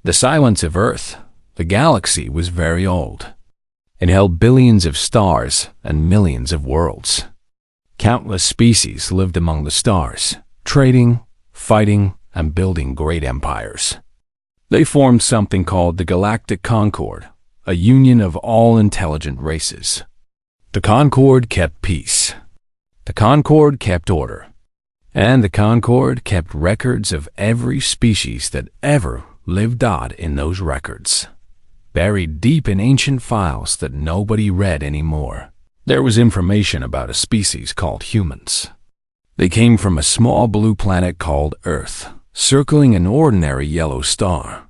The silence of Earth, the galaxy, was very old. It held billions of stars and millions of worlds. Countless species lived among the stars, trading, fighting, and building great empires. They formed something called the Galactic Concord, a union of all intelligent races. The Concord kept peace. The Concord kept order. And the Concord kept records of every species that ever lived in those records, buried deep in ancient files that nobody read anymore. There was information about a species called humans. They came from a small blue planet called Earth, circling an ordinary yellow star.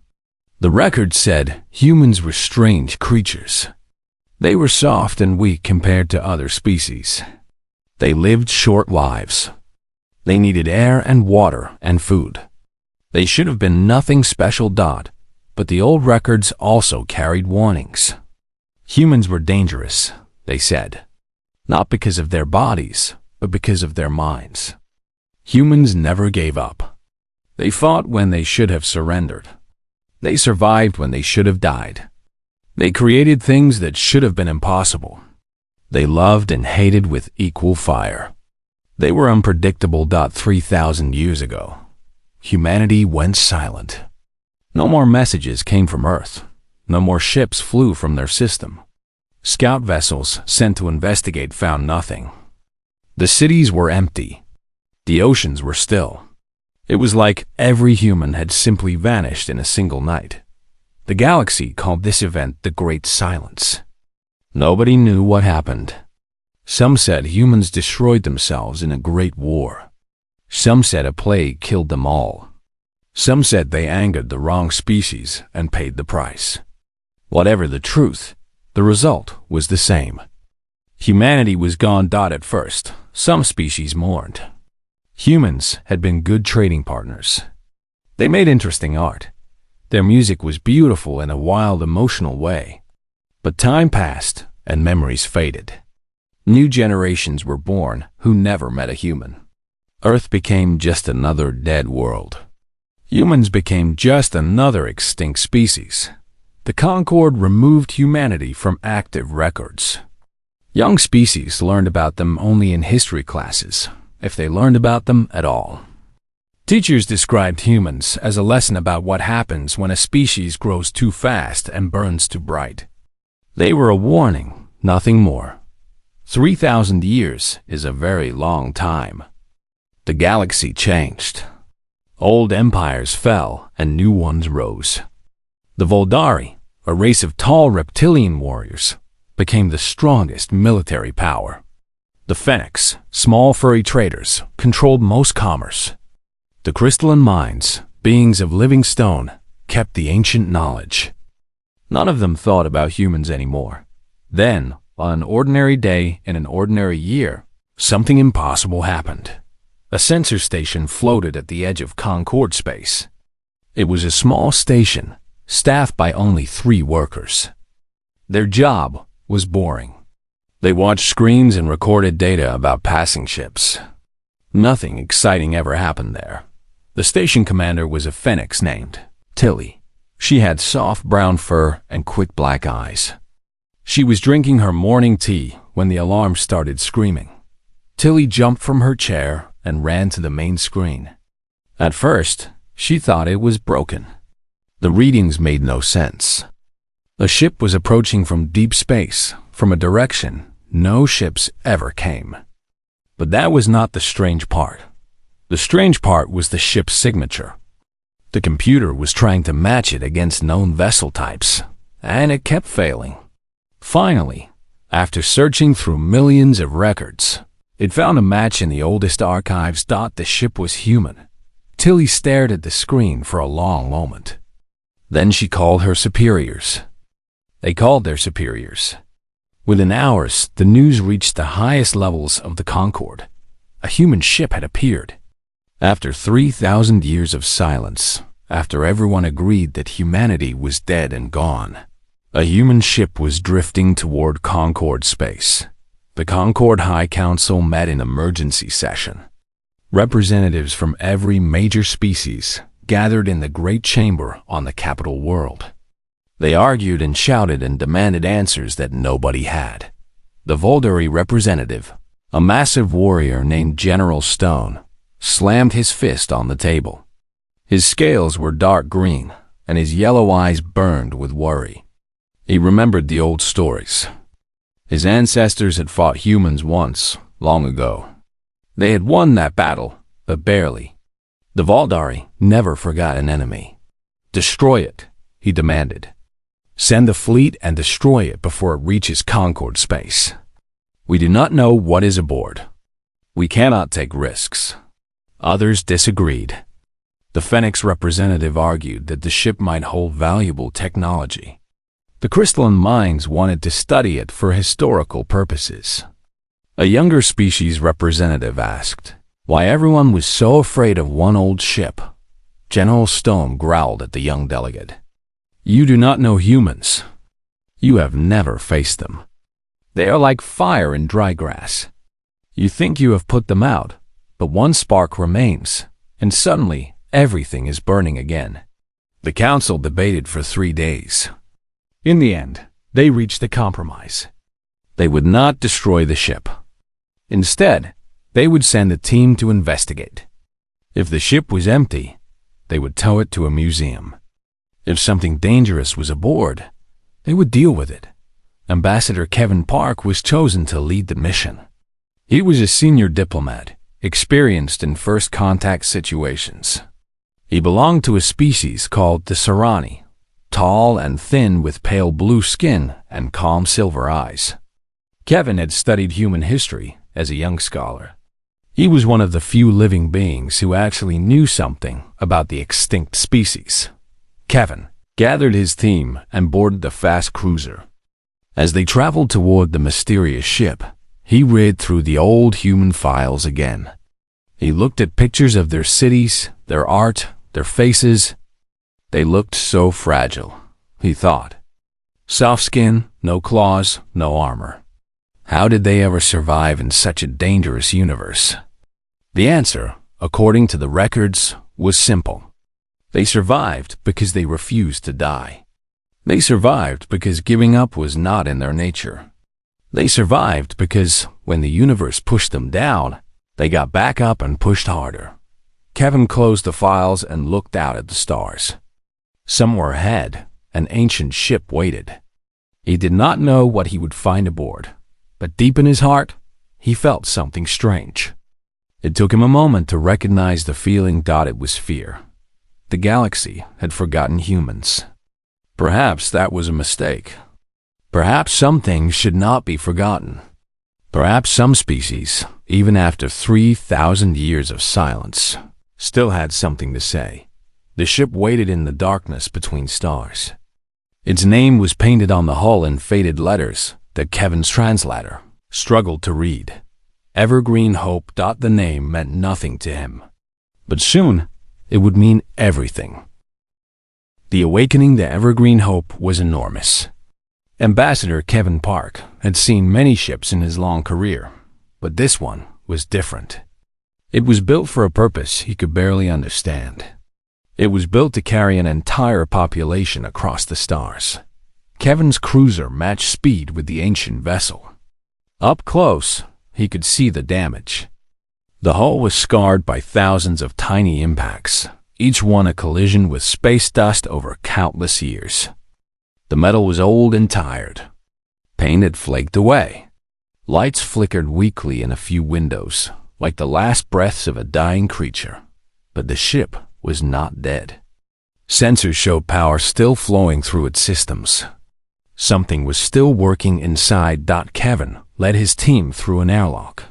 The record said humans were strange creatures. They were soft and weak compared to other species. They lived short lives. They needed air and water and food. They should have been nothing special, but the old records also carried warnings. Humans were dangerous, they said, not because of their bodies, but because of their minds. Humans never gave up. They fought when they should have surrendered. They survived when they should have died. They created things that should have been impossible. They loved and hated with equal fire. They were unpredictable. 3,000 years ago, humanity went silent. No more messages came from Earth. No more ships flew from their system. Scout vessels sent to investigate found nothing. The cities were empty. The oceans were still. It was like every human had simply vanished in a single night. The galaxy called this event the Great Silence. Nobody knew what happened. Some said humans destroyed themselves in a great war. Some said a plague killed them all. Some said they angered the wrong species and paid the price. Whatever the truth, the result was the same. Humanity was gone. At first, some species mourned. Humans had been good trading partners. They made interesting art. Their music was beautiful in a wild, emotional way. But time passed and memories faded. New generations were born who never met a human. Earth became just another dead world. Humans became just another extinct species. The Concord removed humanity from active records. Young species learned about them only in history classes, if they learned about them at all. Teachers described humans as a lesson about what happens when a species grows too fast and burns too bright. They were a warning, nothing more. 3,000 years is a very long time. The galaxy changed. Old empires fell and new ones rose. The Voldari, a race of tall reptilian warriors, became the strongest military power. The Phoenix, small furry traders, controlled most commerce. The crystalline minds, beings of living stone, kept the ancient knowledge. None of them thought about humans anymore. Then, on an ordinary day in an ordinary year, something impossible happened. A sensor station floated at the edge of Concord space. It was a small station, staffed by only 3 workers. Their job was boring. They watched screens and recorded data about passing ships. Nothing exciting ever happened there. The station commander was a phoenix named Tilly. She had soft brown fur and quick black eyes. She was drinking her morning tea when the alarm started screaming. Tilly jumped from her chair and ran to the main screen. At first, she thought it was broken. The readings made no sense. A ship was approaching from deep space, from a direction no ships ever came. But that was not the strange part. The strange part was the ship's signature. The computer was trying to match it against known vessel types, and it kept failing. Finally, after searching through millions of records, it found a match in the oldest archives. The ship was human. Tilly stared at the screen for a long moment. Then she called her superiors. They called their superiors. Within hours, the news reached the highest levels of the Concord. A human ship had appeared. After 3,000 years of silence, after everyone agreed that humanity was dead and gone, a human ship was drifting toward Concord space. The Concord High Council met in emergency session. Representatives from every major species gathered in the great chamber on the capital world. They argued and shouted and demanded answers that nobody had. The Volduri representative, a massive warrior named General Stone, slammed his fist on the table. His scales were dark green, and his yellow eyes burned with worry. He remembered the old stories. His ancestors had fought humans once, long ago. They had won that battle, but barely. The Volduri never forgot an enemy. "Destroy it," he demanded. "Send a fleet and destroy it before it reaches Concord space. We do not know what is aboard. We cannot take risks." Others disagreed. The Phoenix representative argued that the ship might hold valuable technology. The crystalline minds wanted to study it for historical purposes. A younger species representative asked why everyone was so afraid of one old ship. General Stone growled at the young delegate. "You do not know humans. You have never faced them. They are like fire in dry grass. You think you have put them out, but one spark remains, and suddenly everything is burning again." The council debated for 3 days. In the end, they reached a compromise. They would not destroy the ship. Instead, they would send a team to investigate. If the ship was empty, they would tow it to a museum. If something dangerous was aboard, they would deal with it. Ambassador Kevin Park was chosen to lead the mission. He was a senior diplomat, experienced in first contact situations. He belonged to a species called the Serani, tall and thin with pale blue skin and calm silver eyes. Kevin had studied human history as a young scholar. He was one of the few living beings who actually knew something about the extinct species. Kevin gathered his team and boarded the fast cruiser. As they traveled toward the mysterious ship, he read through the old human files again. He looked at pictures of their cities, their art, their faces. They looked so fragile, he thought. Soft skin, no claws, no armor. How did they ever survive in such a dangerous universe? The answer, according to the records, was simple. They survived because they refused to die. They survived because giving up was not in their nature. They survived because, when the universe pushed them down, they got back up and pushed harder. Kevin closed the files and looked out at the stars. Somewhere ahead, an ancient ship waited. He did not know what he would find aboard, but deep in his heart, he felt something strange. It took him a moment to recognize the feeling. It was fear. The galaxy had forgotten humans. Perhaps that was a mistake. Perhaps some things should not be forgotten. Perhaps some species, even after 3,000 years of silence, still had something to say. The ship waited in the darkness between stars. Its name was painted on the hull in faded letters that Kevin's translator struggled to read. Evergreen Hope. The name meant nothing to him. But soon, it would mean everything. The awakening to Evergreen Hope was enormous. Ambassador Kevin Park had seen many ships in his long career, but this one was different. It was built for a purpose he could barely understand. It was built to carry an entire population across the stars. Kevin's cruiser matched speed with the ancient vessel. Up close, he could see the damage. The hull was scarred by thousands of tiny impacts, each one a collision with space dust over countless years. The metal was old and tired. Paint had flaked away. Lights flickered weakly in a few windows, like the last breaths of a dying creature. But the ship was not dead. Sensors showed power still flowing through its systems. Something was still working inside. Kevin led his team through an airlock.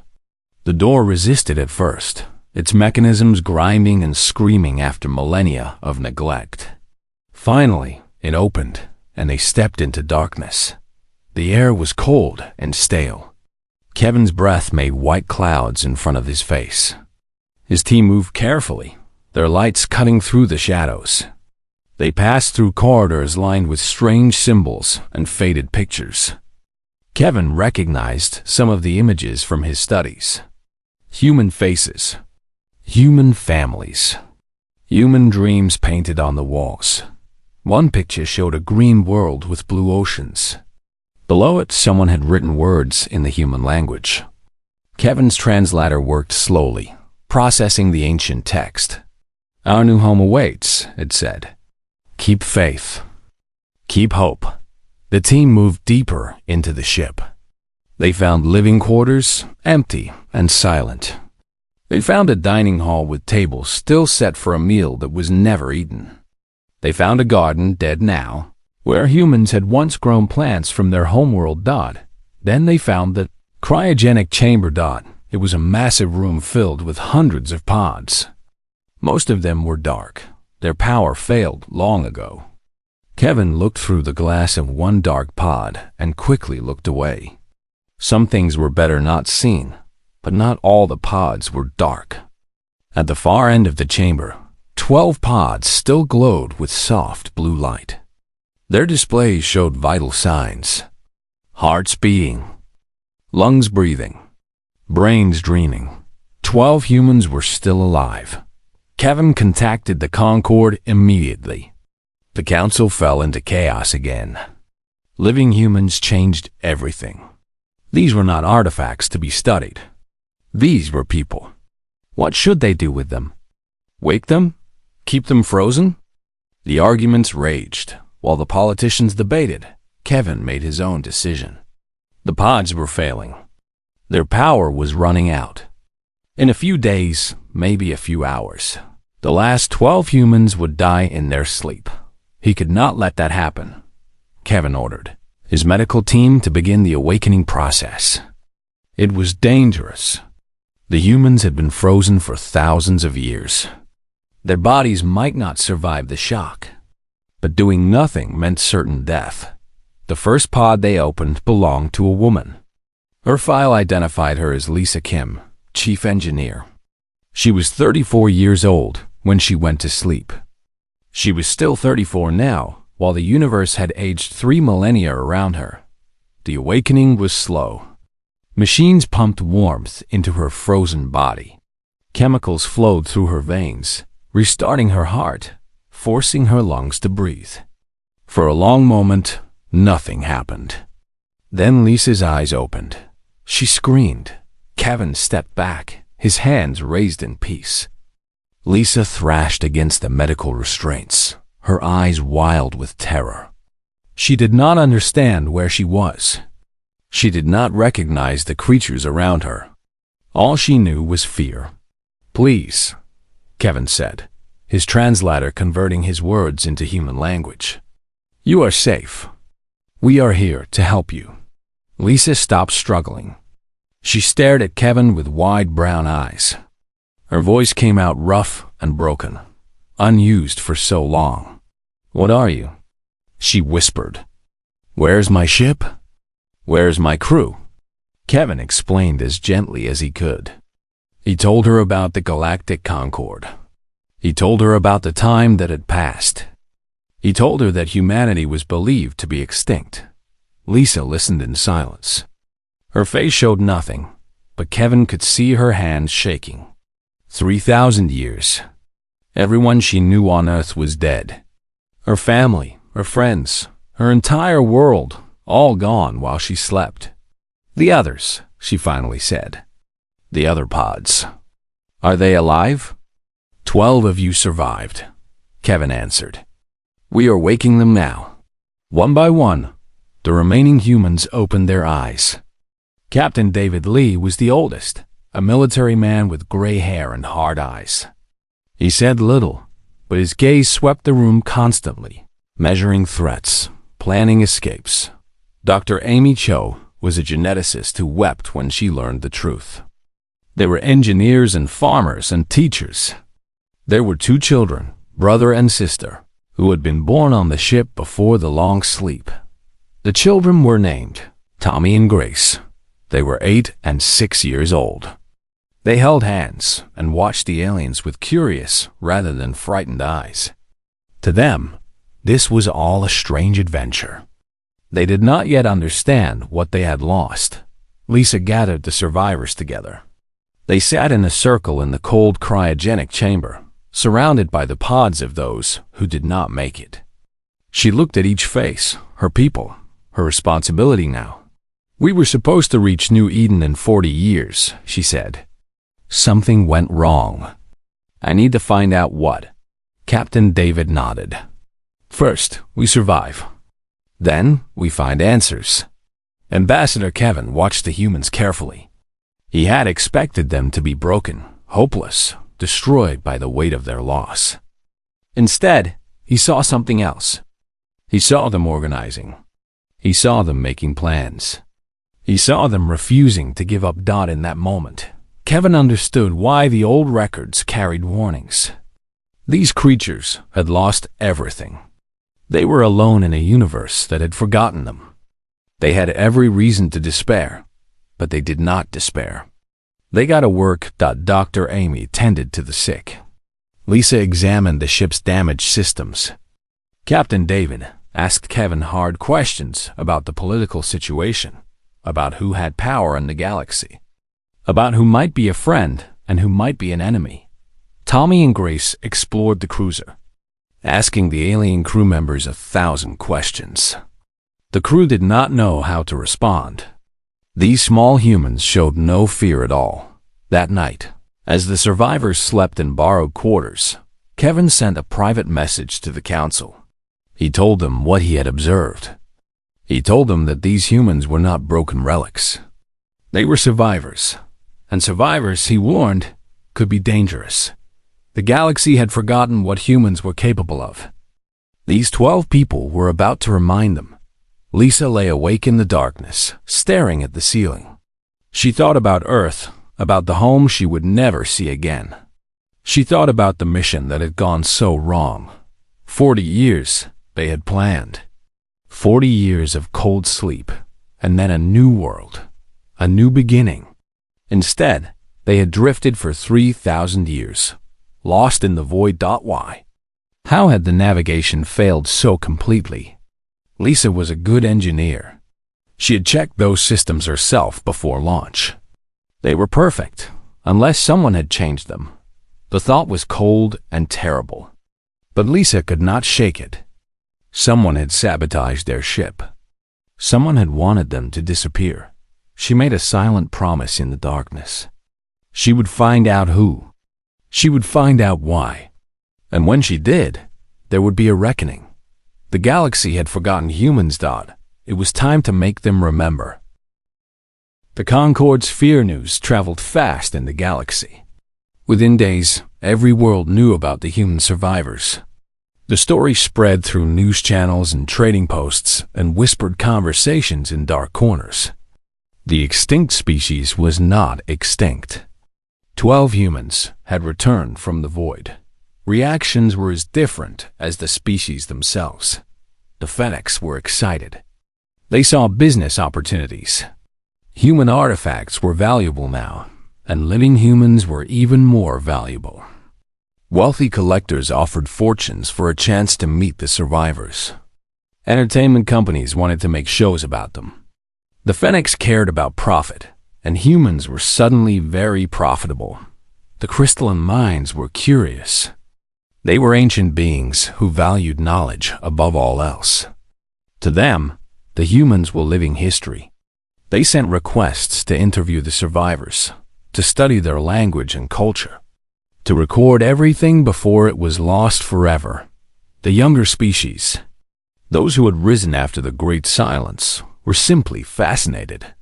The door resisted at first, its mechanisms grinding and screaming after millennia of neglect. Finally, it opened, and they stepped into darkness. The air was cold and stale. Kevin's breath made white clouds in front of his face. His team moved carefully, their lights cutting through the shadows. They passed through corridors lined with strange symbols and faded pictures. Kevin recognized some of the images from his studies. Human faces. Human families. Human dreams painted on the walls. One picture showed a green world with blue oceans. Below it, someone had written words in the human language. Kevin's translator worked slowly, processing the ancient text. "Our new home awaits," it said. "Keep faith. Keep hope." The team moved deeper into the ship. They found living quarters, empty and silent. They found a dining hall with tables still set for a meal that was never eaten. They found a garden, dead now, where humans had once grown plants from their homeworld. Then they found the cryogenic chamber. It was a massive room filled with hundreds of pods. Most of them were dark. Their power failed long ago. Kevin looked through the glass of one dark pod and quickly looked away. Some things were better not seen, but not all the pods were dark. At the far end of the chamber, 12 pods still glowed with soft blue light. Their displays showed vital signs: hearts beating, lungs breathing, brains dreaming. 12 humans were still alive. Kevin contacted the Concorde immediately. The council fell into chaos again. Living humans changed everything. These were not artifacts to be studied. These were people. What should they do with them? Wake them? Keep them frozen? The arguments raged. While the politicians debated, Kevin made his own decision. The pods were failing. Their power was running out. In a few days, maybe a few hours, the last 12 humans would die in their sleep. He could not let that happen. Kevin ordered his medical team to begin the awakening process. It was dangerous. The humans had been frozen for thousands of years. Their bodies might not survive the shock, but doing nothing meant certain death. The first pod they opened belonged to a woman. Her file identified her as Lisa Kim, chief engineer. She was 34 years old when she went to sleep. She was still 34 now, while the universe had aged 3 millennia around her. The awakening was slow. Machines pumped warmth into her frozen body. Chemicals flowed through her veins, restarting her heart, forcing her lungs to breathe. For a long moment, nothing happened. Then Lisa's eyes opened. She screamed. Kevin stepped back, his hands raised in peace. Lisa thrashed against the medical restraints, her eyes wild with terror. She did not understand where she was. She did not recognize the creatures around her. All she knew was fear. "Please," Kevin said, his translator converting his words into human language. "You are safe. We are here to help you." Lisa stopped struggling. She stared at Kevin with wide brown eyes. Her voice came out rough and broken, unused for so long. "What are you?" she whispered. "Where's my ship? Where's my crew?" Kevin explained as gently as he could. He told her about the Galactic Concorde. He told her about the time that had passed. He told her that humanity was believed to be extinct. Lisa listened in silence. Her face showed nothing, but Kevin could see her hands shaking. 3,000 years. Everyone she knew on Earth was dead. Her family, her friends, her entire world, all gone while she slept. "The others," she finally said. "The other pods. Are they alive?" 12 of you survived," Kevin answered. "We are waking them now." One by one, the remaining humans opened their eyes. Captain David Lee was the oldest, a military man with gray hair and hard eyes. He said little, but his gaze swept the room constantly, measuring threats, planning escapes. Dr. Amy Cho was a geneticist who wept when she learned the truth. There were engineers and farmers and teachers. There were 2 children, brother and sister, who had been born on the ship before the long sleep. The children were named Tommy and Grace. They were 8 and 6 years old. They held hands and watched the aliens with curious rather than frightened eyes. To them, this was all a strange adventure. They did not yet understand what they had lost. Lisa gathered the survivors together. They sat in a circle in the cold cryogenic chamber, surrounded by the pods of those who did not make it. She looked at each face, her people, her responsibility now. "We were supposed to reach New Eden in 40 years, she said. "Something went wrong. I need to find out what." Captain David nodded. "First, we survive. Then, we find answers." Ambassador Kevin watched the humans carefully. He had expected them to be broken, hopeless, destroyed by the weight of their loss. Instead, he saw something else. He saw them organizing. He saw them making plans. He saw them refusing to give up. In that moment, Kevin understood why the old records carried warnings. These creatures had lost everything. They were alone in a universe that had forgotten them. They had every reason to despair, but they did not despair. They got to work. Dr. Amy tended to the sick. Lisa examined the ship's damaged systems. Captain David asked Kevin hard questions about the political situation, about who had power in the galaxy, about who might be a friend and who might be an enemy. Tommy and Grace explored the cruiser, asking the alien crew members 1,000 questions. The crew did not know how to respond. These small humans showed no fear at all. That night, as the survivors slept in borrowed quarters, Kevin sent a private message to the council. He told them what he had observed. He told them that these humans were not broken relics. They were survivors, and survivors, he warned, could be dangerous. The galaxy had forgotten what humans were capable of. These 12 people were about to remind them. Lisa lay awake in the darkness, staring at the ceiling. She thought about Earth, about the home she would never see again. She thought about the mission that had gone so wrong. 40 years they had planned. 40 years of cold sleep, and then a new world, a new beginning. Instead, they had drifted for 3,000 years, lost in the void. Why? How had the navigation failed so completely? Lisa was a good engineer. She had checked those systems herself before launch. They were perfect, unless someone had changed them. The thought was cold and terrible. But Lisa could not shake it. Someone had sabotaged their ship. Someone had wanted them to disappear. She made a silent promise in the darkness. She would find out who. She would find out why. And when she did, there would be a reckoning. The galaxy had forgotten humans. It was time to make them remember. The Concorde's fear news traveled fast in the galaxy. Within days, every world knew about the human survivors. The story spread through news channels and trading posts and whispered conversations in dark corners. The extinct species was not extinct. 12 humans had returned from the void. Reactions were as different as the species themselves. The Fennecs were excited. They saw business opportunities. Human artifacts were valuable now, and living humans were even more valuable. Wealthy collectors offered fortunes for a chance to meet the survivors. Entertainment companies wanted to make shows about them. The Fennecs cared about profit, and humans were suddenly very profitable. The crystalline minds were curious. They were ancient beings who valued knowledge above all else. To them, the humans were living history. They sent requests to interview the survivors, to study their language and culture, to record everything before it was lost forever. The younger species, those who had risen after the Great Silence, were simply fascinated.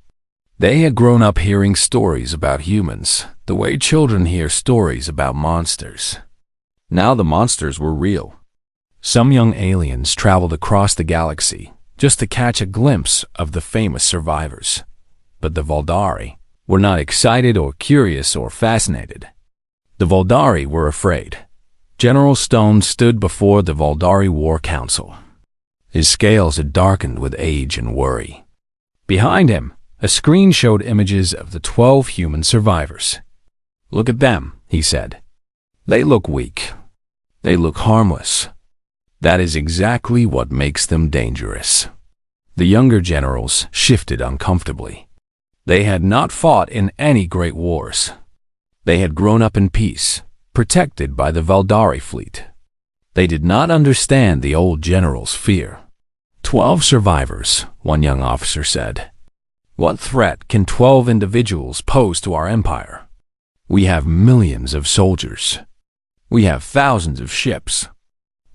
They had grown up hearing stories about humans, the way children hear stories about monsters. Now the monsters were real. Some young aliens traveled across the galaxy just to catch a glimpse of the famous survivors. But the Voldari were not excited or curious or fascinated. The Voldari were afraid. General Stone stood before the Voldari War Council. His scales had darkened with age and worry. Behind him, a screen showed images of the 12 human survivors. "Look at them," he said. "They look weak. They look harmless. That is exactly what makes them dangerous." The younger generals shifted uncomfortably. They had not fought in any great wars. They had grown up in peace, protected by the Valdari fleet. They did not understand the old general's fear. 12 survivors, one young officer said. What threat can 12 individuals pose to our empire? We have millions of soldiers. We have thousands of ships.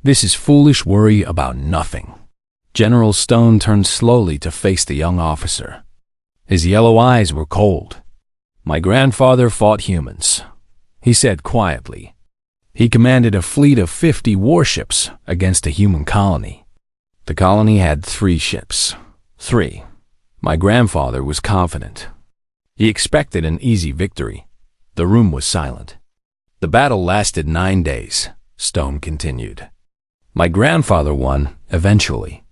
This is foolish worry about nothing. General Stone turned slowly to face the young officer. His yellow eyes were cold. My grandfather fought humans, he said quietly. He commanded a fleet of 50 warships against a human colony. The colony had 3 ships. 3. My grandfather was confident. He expected an easy victory. The room was silent. The battle lasted 9 days, Stone continued. My grandfather won, eventually.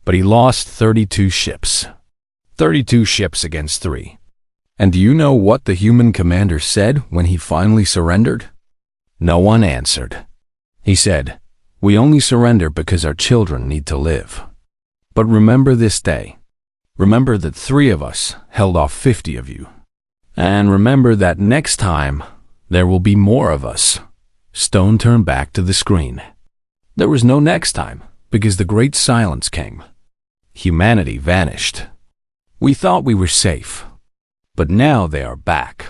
But he lost 32 ships. 32 ships against 3. And do you know what the human commander said when he finally surrendered? No one answered. He said, "We only surrender because our children need to live. But remember this day. Remember that 3 of us held off 50 of you. And remember that next time, there will be more of us." Stone turned back to the screen. There was no next time, because the great silence came. Humanity vanished. We thought we were safe. But now they are back.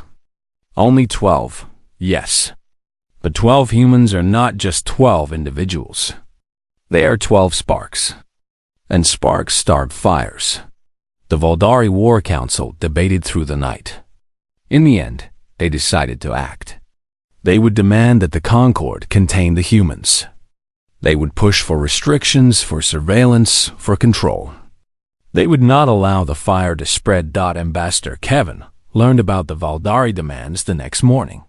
Only 12, yes. But 12 humans are not just 12 individuals. They are 12 sparks. And sparks start fires. The Valdari War Council debated through the night. In the end, they decided to act. They would demand that the Concord contain the humans. They would push for restrictions, for surveillance, for control. They would not allow the fire to spread. Ambassador Kevin learned about the Valdari demands the next morning.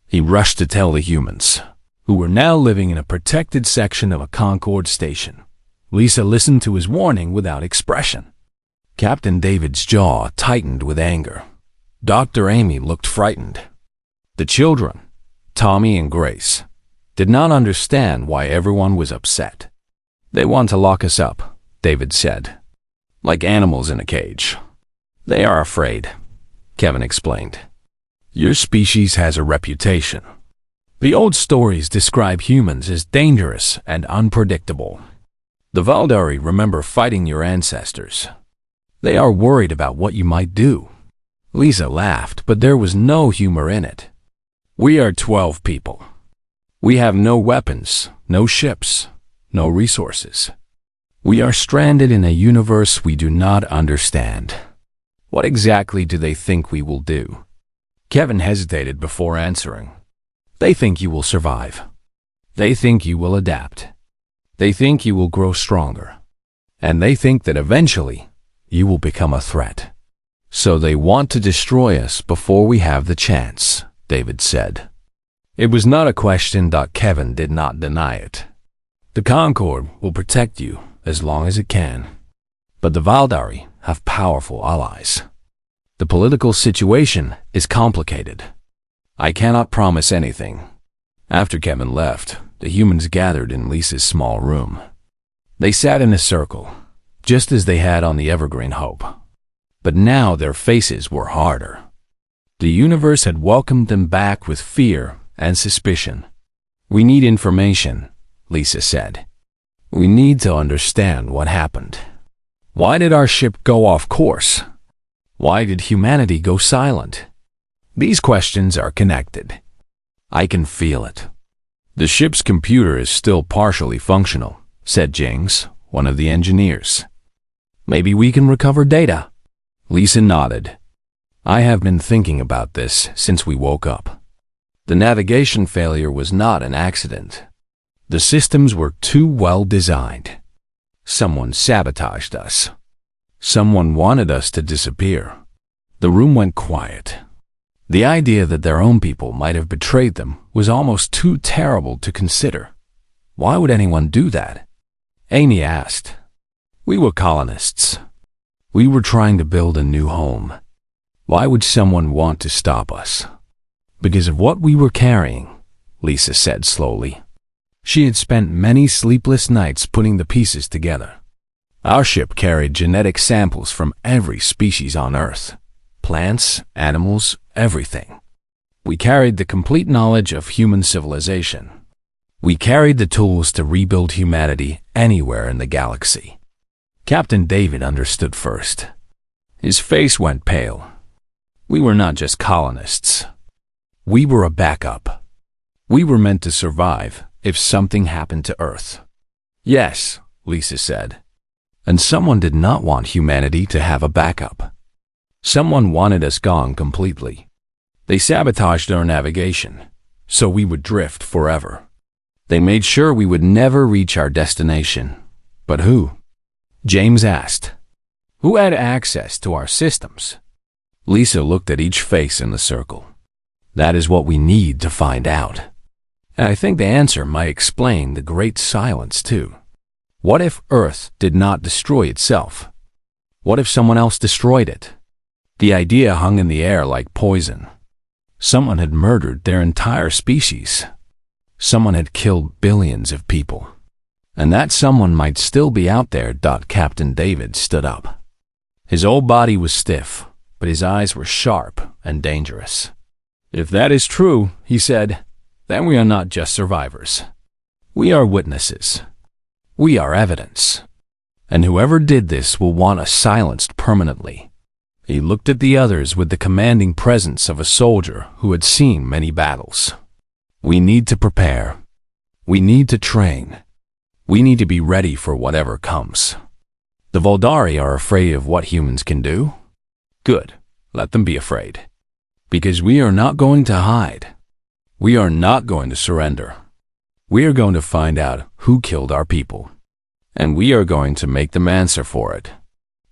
He rushed to tell the humans, who were now living in a protected section of a Concord station. Lisa listened to his warning without expression. Captain David's jaw tightened with anger. Dr. Amy looked frightened. The children, Tommy and Grace, did not understand why everyone was upset. They want to lock us up, David said. Like animals in a cage. They are afraid, Kevin explained. Your species has a reputation. The old stories describe humans as dangerous and unpredictable. The Valdari remember fighting your ancestors. They are worried about what you might do. Lisa laughed, but there was no humor in it. We are 12 people. We have no weapons, no ships, no resources. We are stranded in a universe we do not understand. What exactly do they think we will do? Kevin hesitated before answering. They think you will survive. They think you will adapt. They think you will grow stronger. And they think that eventually you will become a threat. So they want to destroy us before we have the chance, David said. It was not a question. Kevin did not deny it. The Concord will protect you as long as it can. But the Valdari have powerful allies. The political situation is complicated. I cannot promise anything. After Kevin left, the humans gathered in Lisa's small room. They sat in a circle, just as they had on the Evergreen Hope. But now their faces were harder. The universe had welcomed them back with fear and suspicion. We need information, Lisa said. We need to understand what happened. Why did our ship go off course? Why did humanity go silent? These questions are connected. I can feel it. The ship's computer is still partially functional, said Jings, one of the engineers. Maybe we can recover data. Lisa nodded. I have been thinking about this since we woke up. The navigation failure was not an accident. The systems were too well designed. Someone sabotaged us. Someone wanted us to disappear. The room went quiet. The idea that their own people might have betrayed them was almost too terrible to consider. Why would anyone do that? Amy asked. We were colonists. We were trying to build a new home. Why would someone want to stop us? Because of what we were carrying, Lisa said slowly. She had spent many sleepless nights putting the pieces together. Our ship carried genetic samples from every species on Earth. Plants, animals, everything. We carried the complete knowledge of human civilization. We carried the tools to rebuild humanity anywhere in the galaxy. Captain David understood first. His face went pale. We were not just colonists. We were a backup. We were meant to survive if something happened to Earth. Yes, Lisa said. And someone did not want humanity to have a backup. Someone wanted us gone completely. They sabotaged our navigation, so we would drift forever. They made sure we would never reach our destination. But who? James asked. Who had access to our systems? Lisa looked at each face in the circle. That is what we need to find out. And I think the answer might explain the great silence too. What if Earth did not destroy itself? What if someone else destroyed it? The idea hung in the air like poison. Someone had murdered their entire species. Someone had killed billions of people. And that someone might still be out there. Captain David stood up. His whole body was stiff, but his eyes were sharp and dangerous. If that is true, he said, then we are not just survivors. We are witnesses. We are evidence. And whoever did this will want us silenced permanently. He looked at the others with the commanding presence of a soldier who had seen many battles. We need to prepare. We need to train. We need to be ready for whatever comes. The Voldari are afraid of what humans can do? Good, let them be afraid. Because we are not going to hide. We are not going to surrender. We are going to find out who killed our people. And we are going to make them answer for it.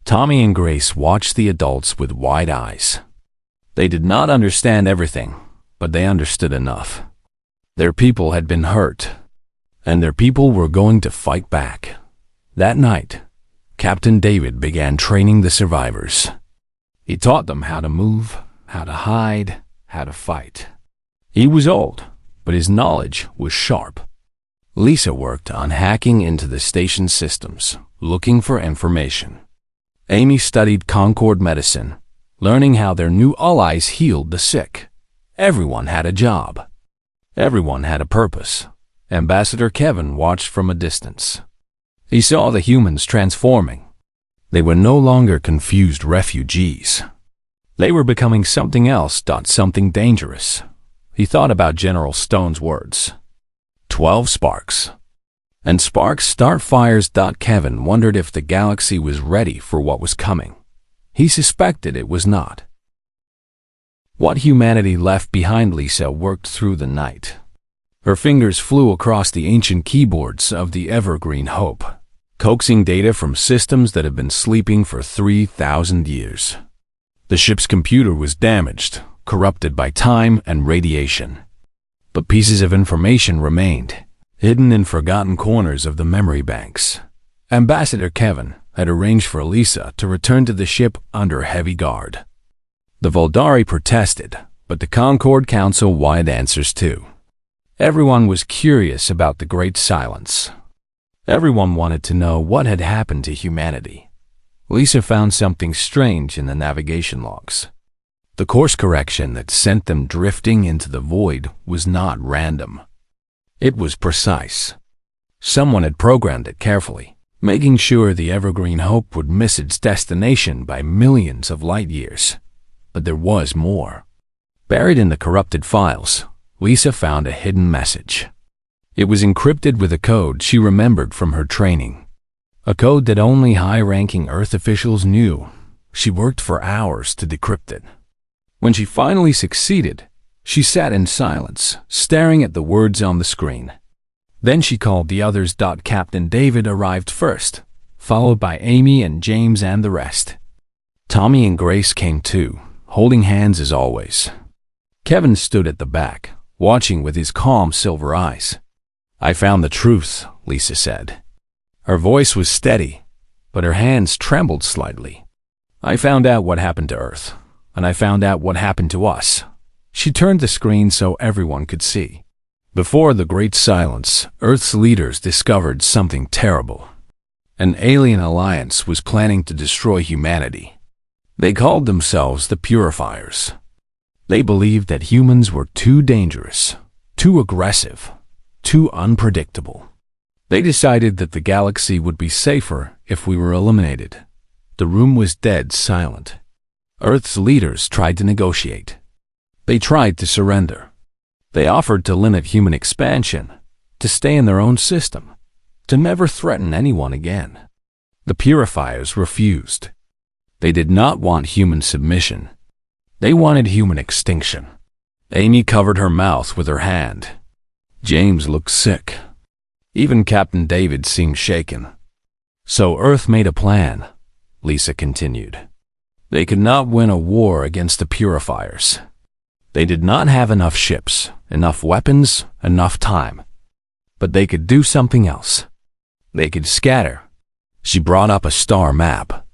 Tommy and Grace watched the adults with wide eyes. They did not understand everything, but they understood enough. Their people had been hurt, and their people were going to fight back. That night, Captain David began training the survivors. He taught them how to move, how to hide, how to fight. He was old, but his knowledge was sharp. Lisa worked on hacking into the station systems, looking for information. Amy studied Concord medicine, learning how their new allies healed the sick. Everyone had a job. Everyone had a purpose. Ambassador Kevin watched from a distance. He saw the humans transforming. They were no longer confused refugees. They were becoming something else, something dangerous. He thought about General Stone's words. 12 sparks. And sparks start fires. Kevin wondered if the galaxy was ready for what was coming. He suspected it was not. What humanity left behind. Lisa worked through the night. Her fingers flew across the ancient keyboards of the Evergreen Hope, coaxing data from systems that had been sleeping for 3,000 years. The ship's computer was damaged, corrupted by time and radiation. But pieces of information remained, hidden in forgotten corners of the memory banks. Ambassador Kevin had arranged for Lisa to return to the ship under heavy guard. The Voldari protested, but the Concord Council wanted answers too. Everyone was curious about the Great Silence. Everyone wanted to know what had happened to humanity. Lisa found something strange in the navigation logs. The course correction that sent them drifting into the void was not random. It was precise. Someone had programmed it carefully, making sure the Evergreen Hope would miss its destination by millions of light years. But there was more. Buried in the corrupted files, Lisa found a hidden message. It was encrypted with a code she remembered from her training. A code that only high-ranking Earth officials knew. She worked for hours to decrypt it. When she finally succeeded, she sat in silence, staring at the words on the screen. Then she called the others. Captain David arrived first, followed by Amy and James and the rest. Tommy and Grace came too, holding hands as always. Kevin stood at the back, watching with his calm silver eyes. I found the truth, Lisa said. Her voice was steady, but her hands trembled slightly. I found out what happened to Earth, and I found out what happened to us. She turned the screen so everyone could see. Before the Great Silence, Earth's leaders discovered something terrible. An alien alliance was planning to destroy humanity. They called themselves the Purifiers. They believed that humans were too dangerous, too aggressive, too unpredictable. They decided that the galaxy would be safer if we were eliminated. The room was dead silent. Earth's leaders tried to negotiate. They tried to surrender. They offered to limit human expansion, to stay in their own system, to never threaten anyone again. The purifiers refused. They did not want human submission. They wanted human extinction. Amy covered her mouth with her hand. James looked sick. Even Captain David seemed shaken. So Earth made a plan, Lisa continued. They could not win a war against the purifiers. They did not have enough ships, enough weapons, enough time. But they could do something else. They could scatter. She brought up a star map.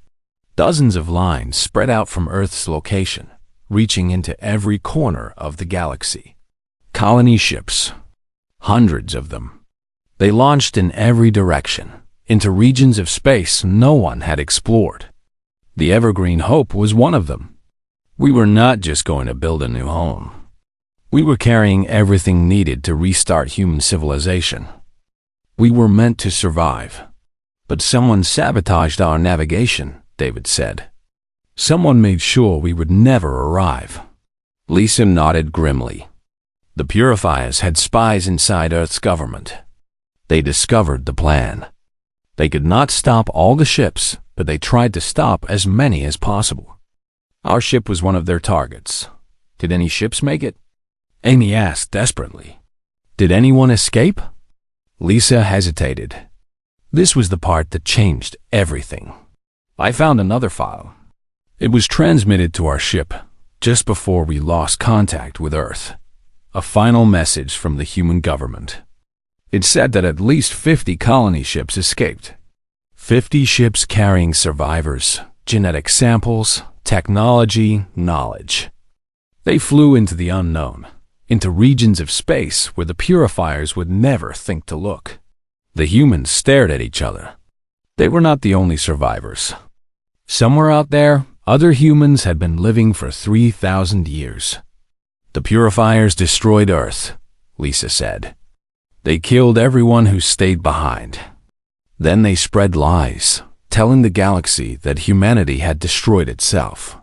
Dozens of lines spread out from Earth's location, reaching into every corner of the galaxy. Colony ships. Hundreds of them. They launched in every direction, into regions of space no one had explored. The Evergreen Hope was one of them. We were not just going to build a new home. We were carrying everything needed to restart human civilization. We were meant to survive. But someone sabotaged our navigation, David said. Someone made sure we would never arrive. Lisa nodded grimly. The purifiers had spies inside Earth's government. They discovered the plan. They could not stop all the ships, but they tried to stop as many as possible. Our ship was one of their targets. Did any ships make it? Amy asked desperately. Did anyone escape? Lisa hesitated. This was the part that changed everything. I found another file. It was transmitted to our ship just before we lost contact with Earth. A final message from the human government. It said that at least 50 colony ships escaped. 50 ships carrying survivors, genetic samples, technology, knowledge. They flew into the unknown, into regions of space where the purifiers would never think to look. The humans stared at each other. They were not the only survivors. Somewhere out there, other humans had been living for 3,000 years. The purifiers destroyed Earth, Lisa said. They killed everyone who stayed behind. Then they spread lies, telling the galaxy that humanity had destroyed itself.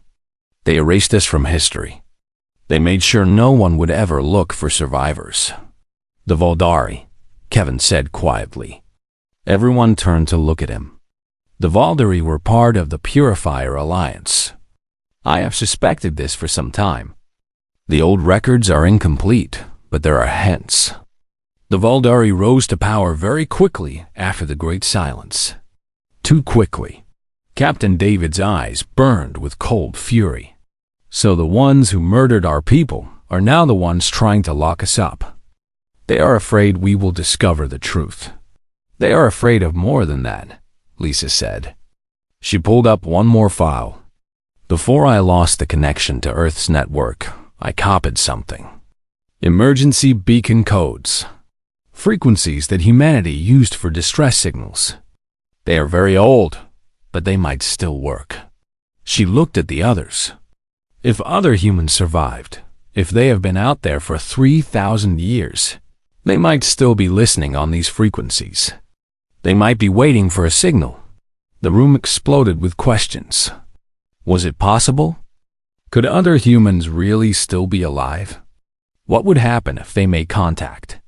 They erased us from history. They made sure no one would ever look for survivors. The Voldari, Kevin said quietly. Everyone turned to look at him. The Voldari were part of the Purifier Alliance. I have suspected this for some time. The old records are incomplete, but there are hints. The Voldari rose to power very quickly after the Great Silence. Too quickly. Captain David's eyes burned with cold fury. So the ones who murdered our people are now the ones trying to lock us up. They are afraid we will discover the truth. They are afraid of more than that, Lisa said. She pulled up one more file. Before I lost the connection to Earth's network, I copied something. Emergency beacon codes. Frequencies that humanity used for distress signals. They are very old, but they might still work. She looked at the others. If other humans survived, if they have been out there for 3,000 years, they might still be listening on these frequencies. They might be waiting for a signal. The room exploded with questions. Was it possible? Could other humans really still be alive? What would happen if they made contact?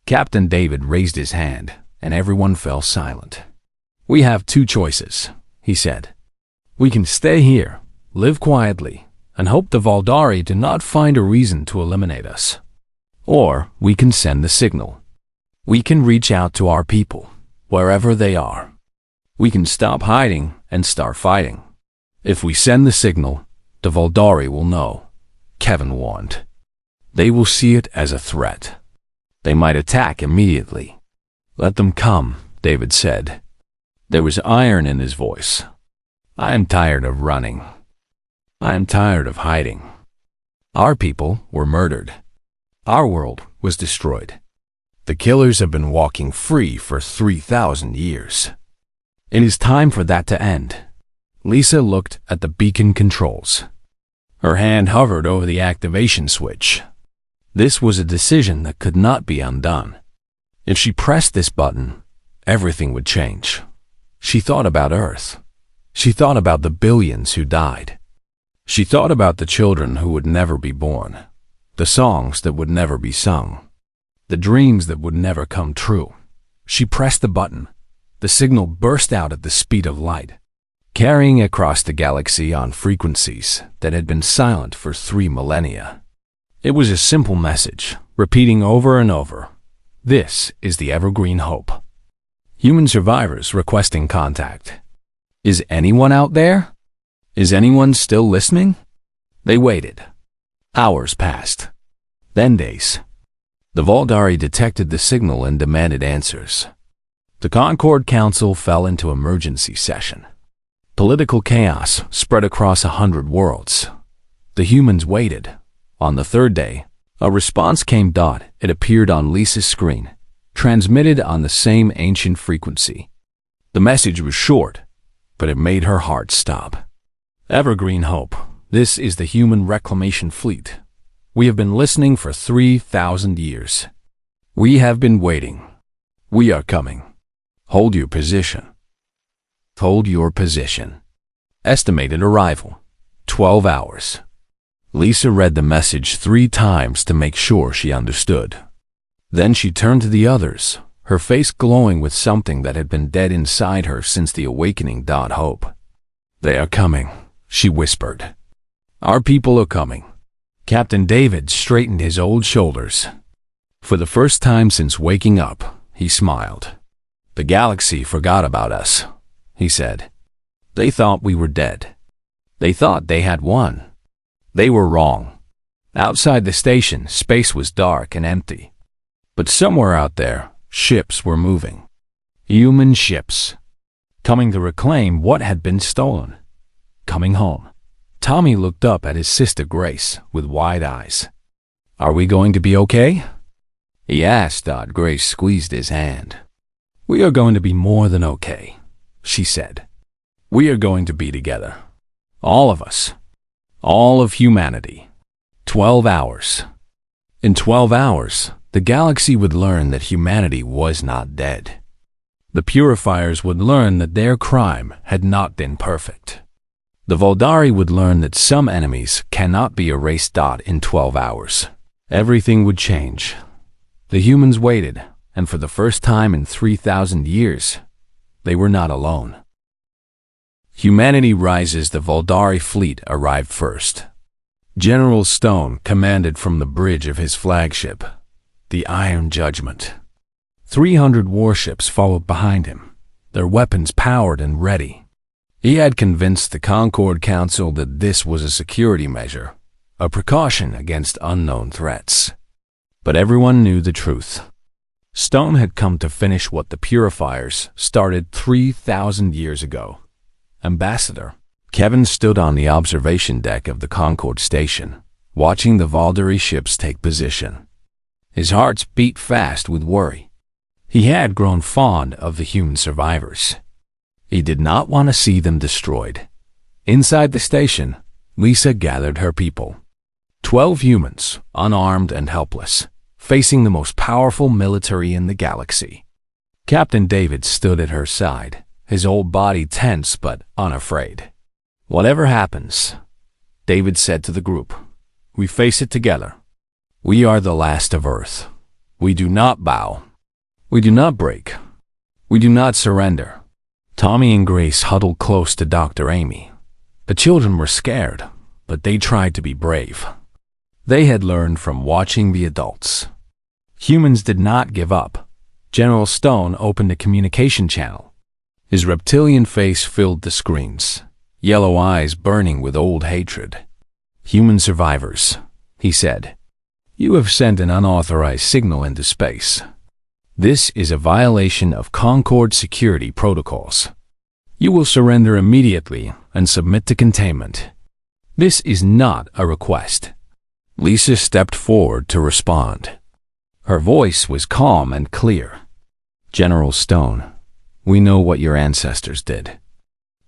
Captain David raised his hand, and everyone fell silent. We have two choices, he said. We can stay here, live quietly, and hope the Voldari do not find a reason to eliminate us. Or we can send the signal. We can reach out to our people, wherever they are. We can stop hiding and start fighting. If we send the signal, the Voldari will know, Kevin warned. They will see it as a threat. They might attack immediately. Let them come, David said. There was iron in his voice. I am tired of running. I am tired of hiding. Our people were murdered. Our world was destroyed. The killers have been walking free for 3,000 years. It is time for that to end. Lisa looked at the beacon controls. Her hand hovered over the activation switch. This was a decision that could not be undone. If she pressed this button, everything would change. She thought about Earth. She thought about the billions who died. She thought about the children who would never be born, the songs that would never be sung, the dreams that would never come true. She pressed the button. The signal burst out at the speed of light, carrying across the galaxy on frequencies that had been silent for 3 millennia. It was a simple message, repeating over and over. This is the Evergreen Hope. Human survivors requesting contact. Is anyone out there? Is anyone still listening? They waited. Hours passed. Then days. The Voldari detected the signal and demanded answers. The Concord Council fell into emergency session. Political chaos spread across 100 worlds. The humans waited. On the 3rd day, a response came. It appeared on Lisa's screen, transmitted on the same ancient frequency. The message was short, but it made her heart stop. Evergreen Hope, this is the Human Reclamation Fleet. We have been listening for 3,000 years. We have been waiting. We are coming. Hold your position. Hold your position. Estimated arrival, 12 hours. Lisa read the message 3 times to make sure she understood. Then she turned to the others, her face glowing with something that had been dead inside her since the awakening. Hope. They are coming, she whispered. Our people are coming. Captain David straightened his old shoulders. For the first time since waking up, he smiled. The galaxy forgot about us, he said. They thought we were dead. They thought they had won. They were wrong. Outside the station, space was dark and empty. But somewhere out there, ships were moving. Human ships. Coming to reclaim what had been stolen. Coming home. Tommy looked up at his sister Grace with wide eyes. Are we going to be okay? He asked. Grace squeezed his hand. We are going to be more than okay, she said. We are going to be together. All of us. All of humanity. 12 hours. In 12 hours, the galaxy would learn that humanity was not dead. The purifiers would learn that their crime had not been perfect. The Voldari would learn that some enemies cannot be erased. In 12 hours. Everything would change. The humans waited, and for the first time in 3,000 years, they were not alone. Humanity rises. The Voldari fleet arrived first. General Stone commanded from the bridge of his flagship, the Iron Judgment. 300 warships followed behind him, their weapons powered and ready. He had convinced the Concord Council that this was a security measure, a precaution against unknown threats. But everyone knew the truth. Stone had come to finish what the purifiers started 3,000 years ago. Ambassador Kevin stood on the observation deck of the Concord station, watching the Voldari ships take position. His heart beat fast with worry. He had grown fond of the human survivors. He did not want to see them destroyed. Inside the station, Lisa gathered her people. 12 humans, unarmed and helpless, facing the most powerful military in the galaxy. Captain David stood at her side, his whole body tense but unafraid. Whatever happens, David said to the group, we face it together. We are the last of Earth. We do not bow. We do not break. We do not surrender. Tommy and Grace huddled close to Dr. Amy. The children were scared, but they tried to be brave. They had learned from watching the adults. Humans did not give up. General Stone opened a communication channel. His reptilian face filled the screens, yellow eyes burning with old hatred. Human survivors, he said. You have sent an unauthorized signal into space. This is a violation of Concord security protocols. You will surrender immediately and submit to containment. This is not a request. Lisa stepped forward to respond. Her voice was calm and clear. General Stone, we know what your ancestors did.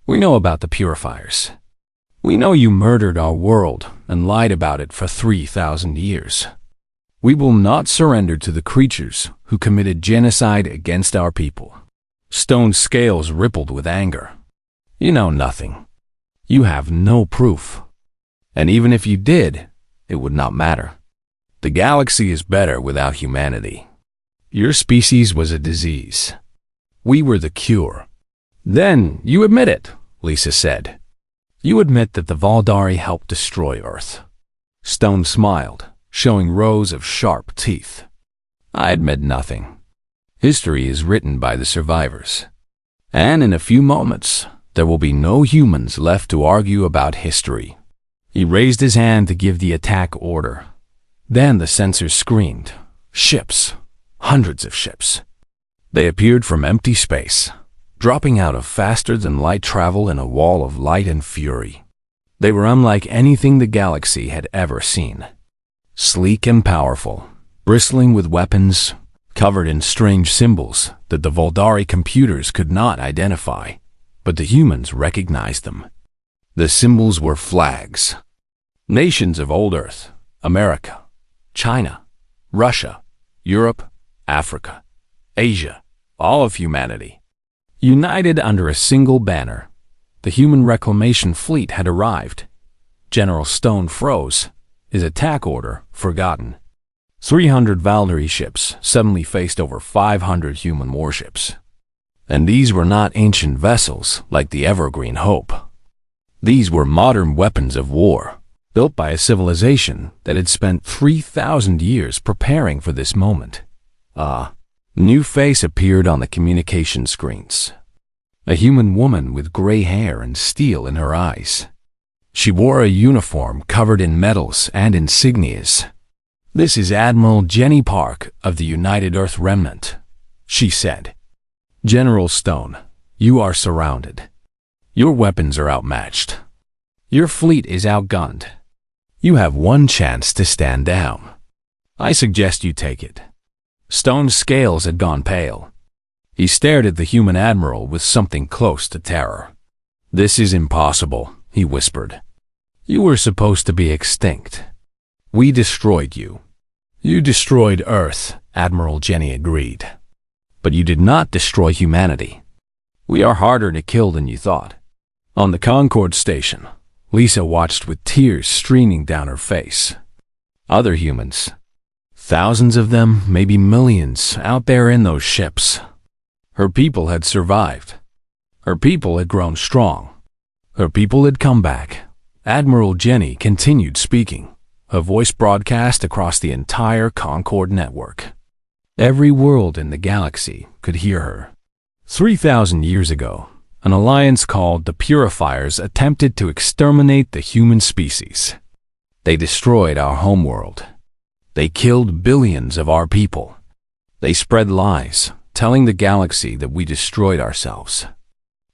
We know about the purifiers. We know you murdered our world and lied about it for 3,000 years. We will not surrender to the creatures who committed genocide against our people." Stone's scales rippled with anger. "You know nothing. You have no proof. And even if you did, it would not matter. The galaxy is better without humanity. Your species was a disease. We were the cure." "Then you admit it," Lisa said. "You admit that the Valdari helped destroy Earth." Stone smiled, showing rows of sharp teeth. "I admit nothing. History is written by the survivors. And in a few moments, there will be no humans left to argue about history." He raised his hand to give the attack order. Then the sensors screamed. Ships. Hundreds of ships. They appeared from empty space, dropping out of faster-than-light travel in a wall of light and fury. They were unlike anything the galaxy had ever seen. Sleek and powerful, bristling with weapons, covered in strange symbols that the Valdari computers could not identify, but the humans recognized them. The symbols were flags. Nations of old Earth, America, China, Russia, Europe, Africa, Asia, all of humanity. United under a single banner, the human reclamation fleet had arrived. General Stone froze, his attack order forgotten. 300 Valdari ships suddenly faced over 500 human warships. And these were not ancient vessels like the Evergreen Hope. These were modern weapons of war, built by a civilization that had spent 3,000 years preparing for this moment. A new face appeared on the communication screens. A human woman with gray hair and steel in her eyes. She wore a uniform covered in medals and insignias. "This is Admiral Jenny Park of the United Earth Remnant," she said. "General Stone, you are surrounded. Your weapons are outmatched. Your fleet is outgunned. You have one chance to stand down. I suggest you take it." Stone's scales had gone pale. He stared at the human admiral with something close to terror. "This is impossible," he whispered. "You were supposed to be extinct. We destroyed you." "You destroyed Earth," Admiral Jenny agreed. "But you did not destroy humanity. We are harder to kill than you thought." On the Concord station, Lisa watched with tears streaming down her face. Other humans, thousands of them, maybe millions, out there in those ships. Her people had survived. Her people had grown strong. Her people had come back. Admiral Jenny continued speaking, her voice broadcast across the entire Concord network. Every world in the galaxy could hear her. 3,000 years ago, an alliance called the Purifiers attempted to exterminate the human species. They destroyed our homeworld. They killed billions of our people. They spread lies, telling the galaxy that we destroyed ourselves.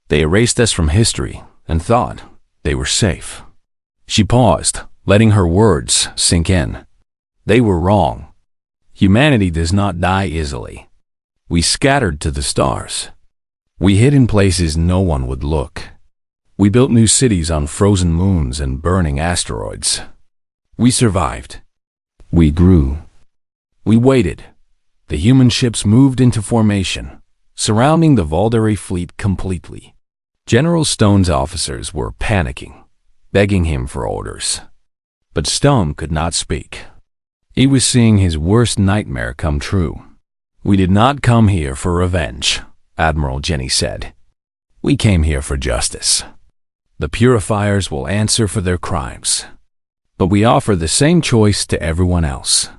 They erased us from history and thought they were safe. She paused, letting her words sink in. They were wrong. Humanity does not die easily. We scattered to the stars. We hid in places no one would look. We built new cities on frozen moons and burning asteroids. We survived. We grew. We waited. The human ships moved into formation, surrounding the Valdari fleet completely. General Stone's officers were panicking, begging him for orders. But Stone could not speak. He was seeing his worst nightmare come true. "We did not come here for revenge," Admiral Jenny said. "We came here for justice. The Purifiers will answer for their crimes. But we offer the same choice to everyone else.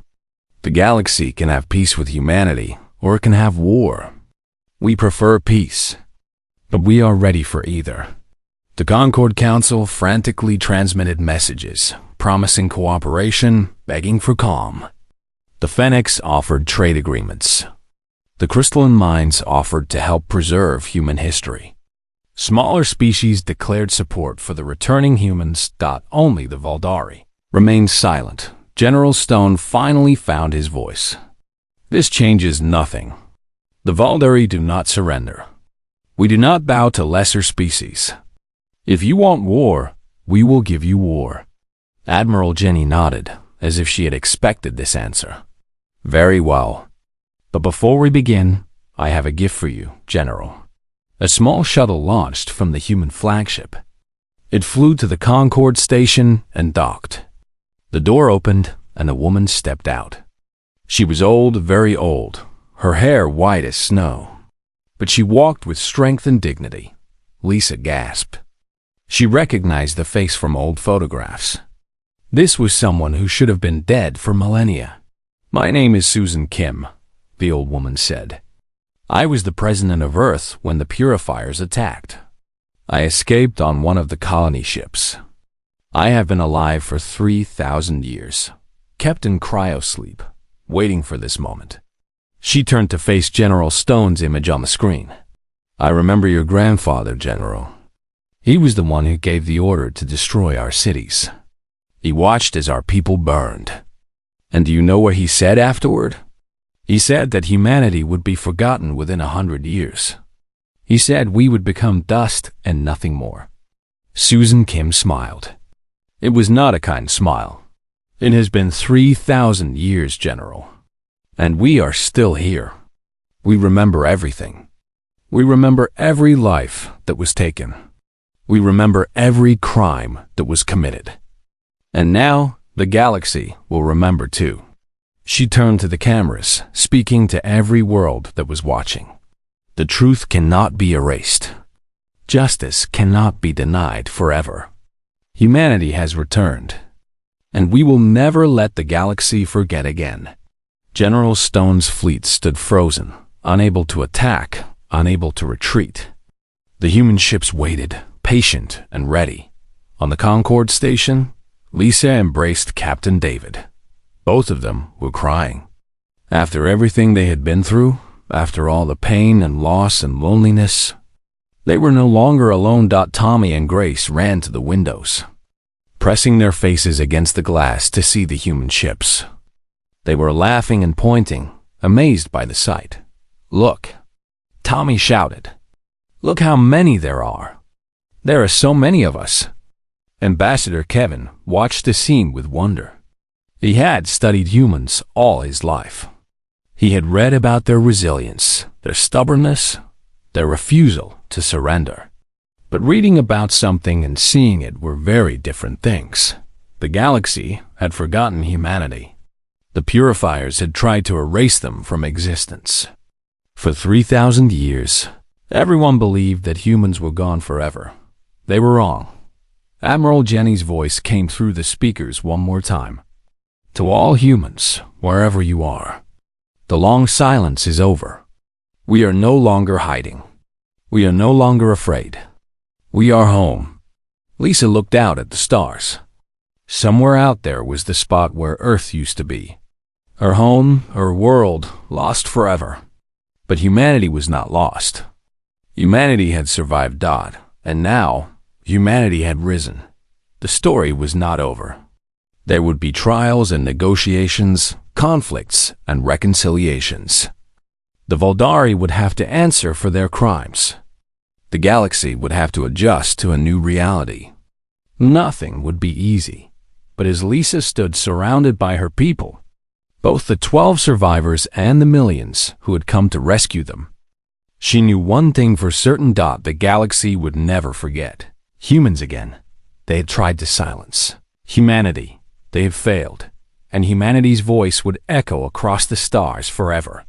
The galaxy can have peace with humanity, or it can have war. We prefer peace, but we are ready for either." The Concord Council frantically transmitted messages, promising cooperation, begging for calm. The Phoenix offered trade agreements. The crystalline mines offered to help preserve human history. Smaller species declared support for the returning humans. Only the Valdari remained silent. General Stone finally found his voice. "This changes nothing. The Valdari do not surrender. We do not bow to lesser species. If you want war, We will give you war." Admiral Jenny nodded, as if she had expected this answer. "Very well. But before we begin, I have a gift for you, General." A small shuttle launched from the human flagship. It flew to the Concorde station and docked. The door opened, and a woman stepped out. She was old, very old, her hair white as snow. But she walked with strength and dignity. Lisa gasped. She recognized the face from old photographs. This was someone who should have been dead for millennia. "My name is Susan Kim," the old woman said. "I was the president of Earth when the purifiers attacked. I escaped on one of the colony ships. I have been alive for 3,000 years, kept in cryosleep, waiting for this moment." She turned to face General Stone's image on the screen. "I remember your grandfather, General. He was the one who gave the order to destroy our cities. He watched as our people burned. And do you know what he said afterward? He said that humanity would be forgotten within 100 years. He said we would become dust and nothing more." Susan Kim smiled. It was not a kind smile. "It has been 3,000 years, General. And we are still here. We remember everything. We remember every life that was taken. We remember every crime that was committed. And now the galaxy will remember too." She turned to the cameras, speaking to every world that was watching. "The truth cannot be erased. Justice cannot be denied forever. Humanity has returned, and we will never let the galaxy forget again." General Stone's fleet stood frozen, unable to attack, unable to retreat. The human ships waited, patient and ready. On the Concorde station, Lisa embraced Captain David. Both of them were crying. After everything they had been through, after all the pain and loss and loneliness, they were no longer alone. Tommy and Grace ran to the windows, pressing their faces against the glass to see the human ships. They were laughing and pointing, amazed by the sight. "Look," Tommy shouted. "Look how many there are. There are so many of us." Ambassador Kevin watched the scene with wonder. He had studied humans all his life. He had read about their resilience, their stubbornness, their refusal to surrender. But reading about something and seeing it were very different things. The galaxy had forgotten humanity. The purifiers had tried to erase them from existence. For 3,000 years, everyone believed that humans were gone forever. They were wrong. Admiral Jenny's voice came through the speakers one more time. "To all humans, wherever you are, the long silence is over. We are no longer hiding. We are no longer afraid. We are home." Lisa looked out at the stars. Somewhere out there was the spot where Earth used to be. Her home, her world, lost forever. But humanity was not lost. Humanity had survived Dodd, and now humanity had risen. The story was not over. There would be trials and negotiations, conflicts and reconciliations. The Voldari would have to answer for their crimes. The galaxy would have to adjust to a new reality. Nothing would be easy, but as Lisa stood surrounded by her people, both the 12 survivors and the millions who had come to rescue them, she knew one thing for certain: the galaxy would never forget. Humans again, they had tried to silence. Humanity, they had failed, and humanity's voice would echo across the stars forever.